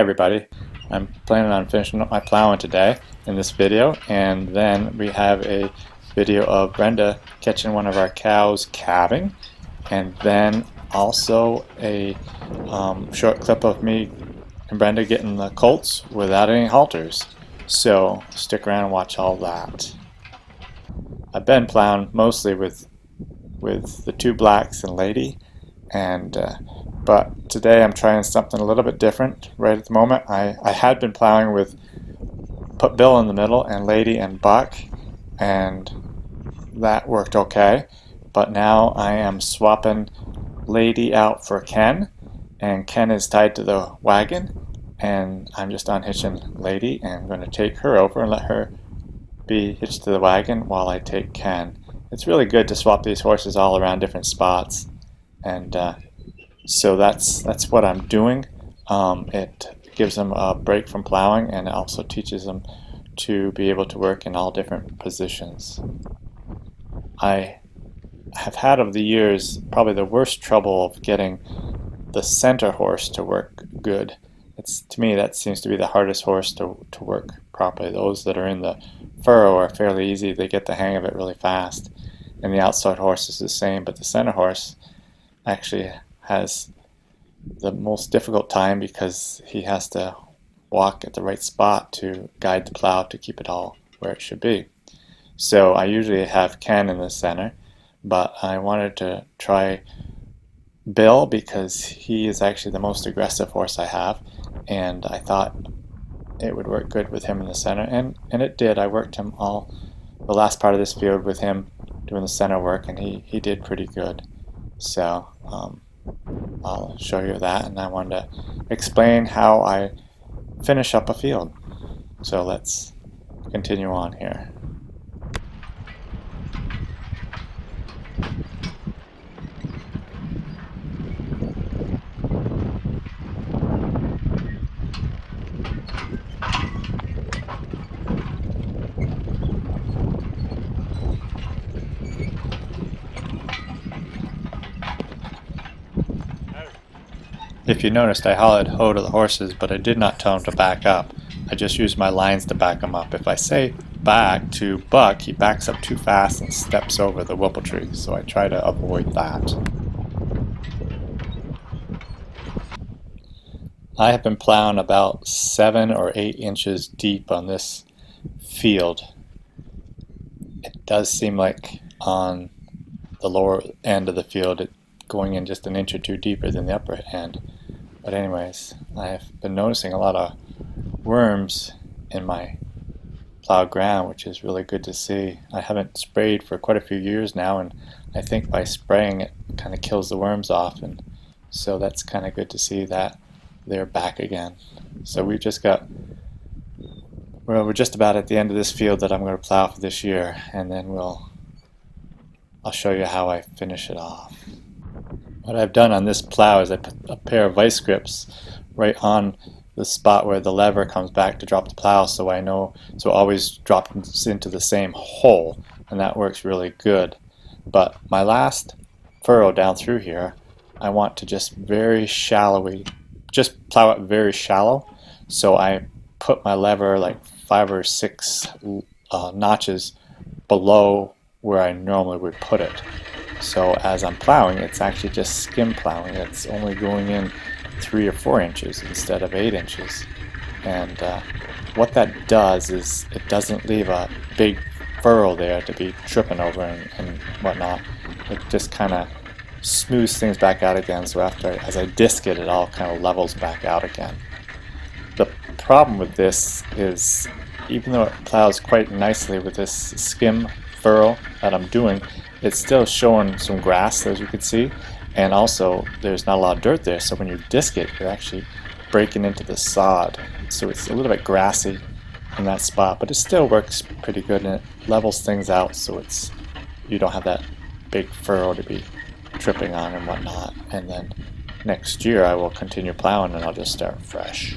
everybody. I'm planning on finishing up my plowing today in this video, and then we have a video of Brenda catching one of our cows calving, and then also a short clip of me and Brenda getting the Colts without any halters. So stick around and watch all that. I've been plowing mostly with the two blacks and Lady, and but today I'm trying something a little bit different right at the moment. I had been plowing with put Bill in the middle and Lady and Buck, and that worked okay, but now I am swapping Lady out for Ken, and Ken is tied to the wagon, and I'm just unhitching Lady and I'm going to take her over and let her be hitched to the wagon while I take Ken. It's really good to swap these horses all around different spots, and so that's what I'm doing. It gives them a break from plowing, and it also teaches them to be able to work in all different positions. I have had over the years probably the worst trouble of getting the center horse to work good. To me, that seems to be the hardest horse to work properly. Those that are in the furrow are fairly easy. They get the hang of it really fast. And the outside horse is the same, but the center horse actually has the most difficult time because he has to walk at the right spot to guide the plow to keep it all where it should be. So I usually have Ken in the center, but I wanted to try Bill because he is actually the most aggressive horse I have, and I thought it would work good with him in the center, and it did. I worked him all the last part of this field with him doing the center work, and he did pretty good. So I'll show you that, and I wanted to explain how I finish up a field. So let's continue on here. If you noticed, I hollered ho to the horses, but I did not tell them to back up. I just used my lines to back them up. If I say back to Buck, he backs up too fast and steps over the whipple tree, so I try to avoid that. I have been plowing about 7 or 8 inches deep on this field. It does seem like on the lower end of the field it's going in just an inch or two deeper than the upper end. But anyways, I have been noticing a lot of worms in my plowed ground, which is really good to see. I haven't sprayed for quite a few years now, and I think by spraying it kind of kills the worms off, and so that's kind of good to see that they're back again. So we're just about at the end of this field that I'm going to plow for this year, and then I'll show you how I finish it off. What I've done on this plow is I put a pair of vice grips right on the spot where the lever comes back to drop the plow, so I know, so it always drops into the same hole, and that works really good. But my last furrow down through here, I want to just just plow it very shallow, so I put my lever like 5 or 6 notches below where I normally would put it. So as I'm plowing, it's actually just skim plowing. It's only going in 3 or 4 inches instead of 8 inches. And what that does is it doesn't leave a big furrow there to be tripping over and whatnot. It just kind of smooths things back out again, so as I disc it, it all kind of levels back out again. The problem with this is, even though it plows quite nicely with this skim furrow that I'm doing, it's still showing some grass, as you can see, and also there's not a lot of dirt there, so when you disc it, you're actually breaking into the sod, so it's a little bit grassy in that spot, but it still works pretty good, and it levels things out, so you don't have that big furrow to be tripping on and whatnot. And then next year I will continue plowing, and I'll just start fresh.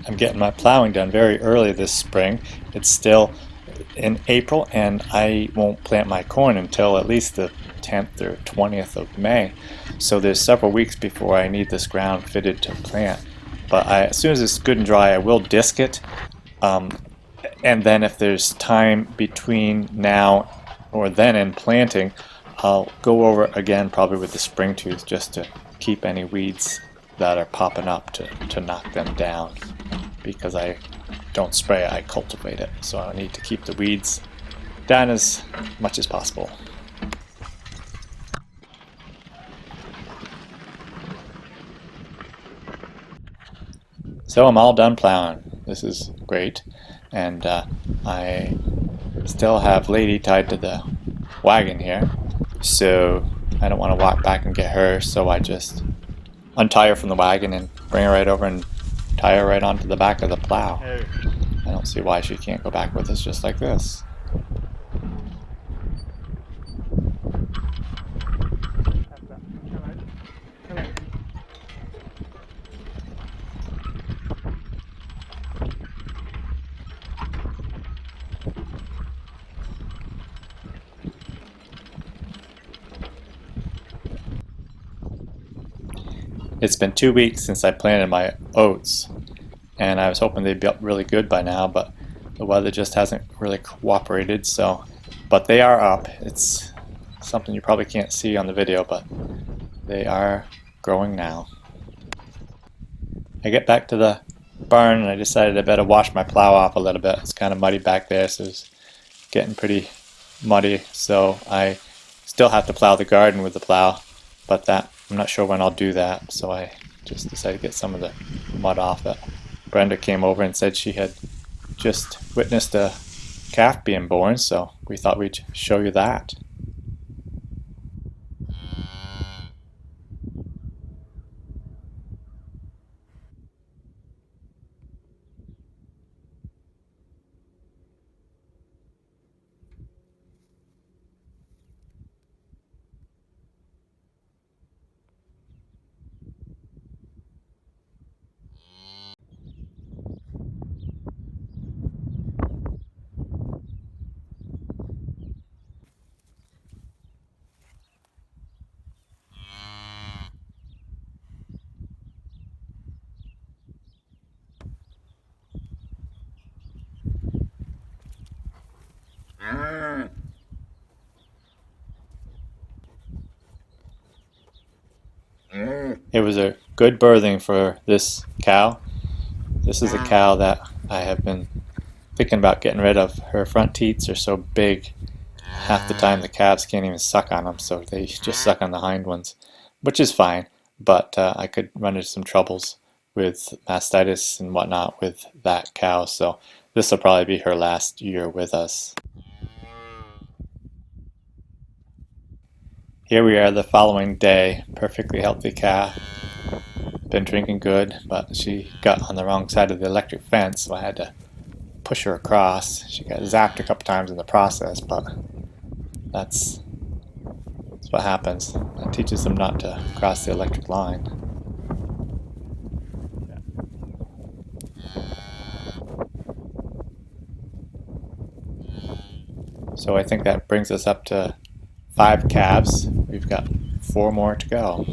I'm getting my plowing done very early this spring. It's still in April, and I won't plant my corn until at least the 10th or 20th of May. So there's several weeks before I need this ground fitted to plant. But as soon as it's good and dry, I will disc it. And then if there's time between now or then and planting, I'll go over it again probably with the spring tooth just to keep any weeds that are popping up to knock them down. Because I don't spray it, I cultivate it. So I need to keep the weeds down as much as possible. So I'm all done plowing. This is great. And I still have Lady tied to the wagon here. So I don't want to walk back and get her, so I just untie her from the wagon and bring her right over and tie her right onto the back of the plow. I don't see why she can't go back with us just like this. It's been 2 weeks since I planted my oats, and I was hoping they'd be up really good by now, but the weather just hasn't really cooperated. So, but they are up. It's something you probably can't see on the video, but they are growing now. I get back to the barn and I decided I better wash my plow off a little bit. It's kind of muddy back there, so it's getting pretty muddy. So I still have to plow the garden with the plow, but that I'm not sure when I'll do that, so I just decided to get some of the mud off it. Brenda came over and said she had just witnessed a calf being born, so we thought we'd show you that. It was a good birthing for this cow. This is a cow that I have been thinking about getting rid of. Her front teats are so big, half the time the calves can't even suck on them, so they just suck on the hind ones, which is fine, but I could run into some troubles with mastitis and whatnot with that cow, so this will probably be her last year with us. Here we are the following day, perfectly healthy calf. Been drinking good, but she got on the wrong side of the electric fence, so I had to push her across. She got zapped a couple times in the process, but that's what happens. It teaches them not to cross the electric line. So I think that brings us up to 5 calves. We've got 4 more to go.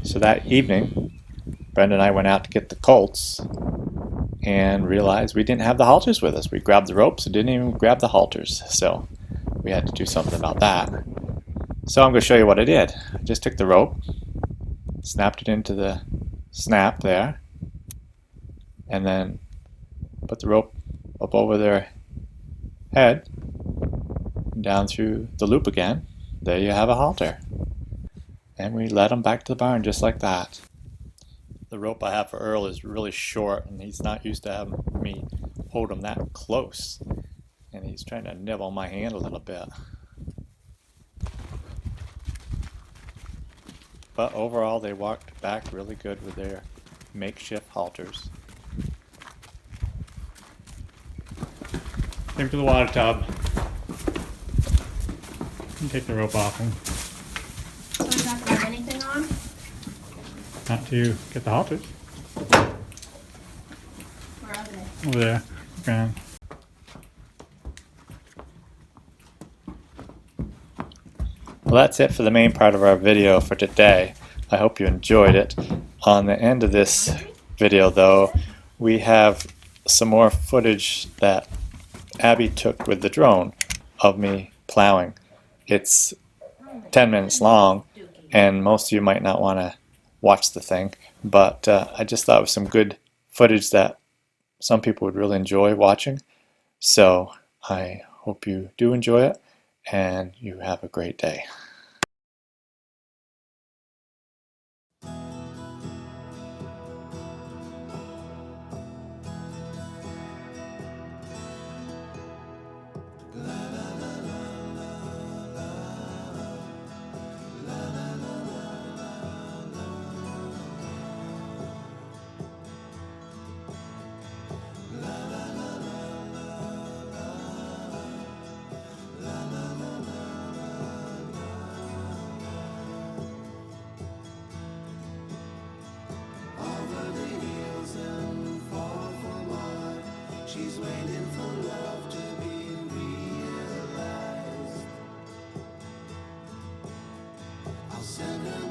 So that evening, Brenda and I went out to get the Colts and realized we didn't have the halters with us. We grabbed the ropes and didn't even grab the halters. So we had to do something about that. So I'm going to show you what I did. I just took the rope, snapped it into the snap there, and then put the rope up over their head, down through the loop again. There you have a halter. And we led them back to the barn just like that. The rope I have for Earl is really short, and he's not used to having me hold him that close. And he's trying to nibble my hand a little bit. But overall, they walked back really good with their makeshift halters. Take him to the water tub. And take the rope off him. So I'm not to have anything on? Not to get the halters. over there. Okay. Well, that's it for the main part of our video for today. I hope you enjoyed it. On the end of this video, though, we have some more footage that Abby took with the drone of me plowing. It's 10 minutes long, and most of you might not want to watch the thing, but I just thought it was some good footage that some people would really enjoy watching. So I hope you do enjoy it, and you have a great day. She's waiting for love to be realized. I'll send her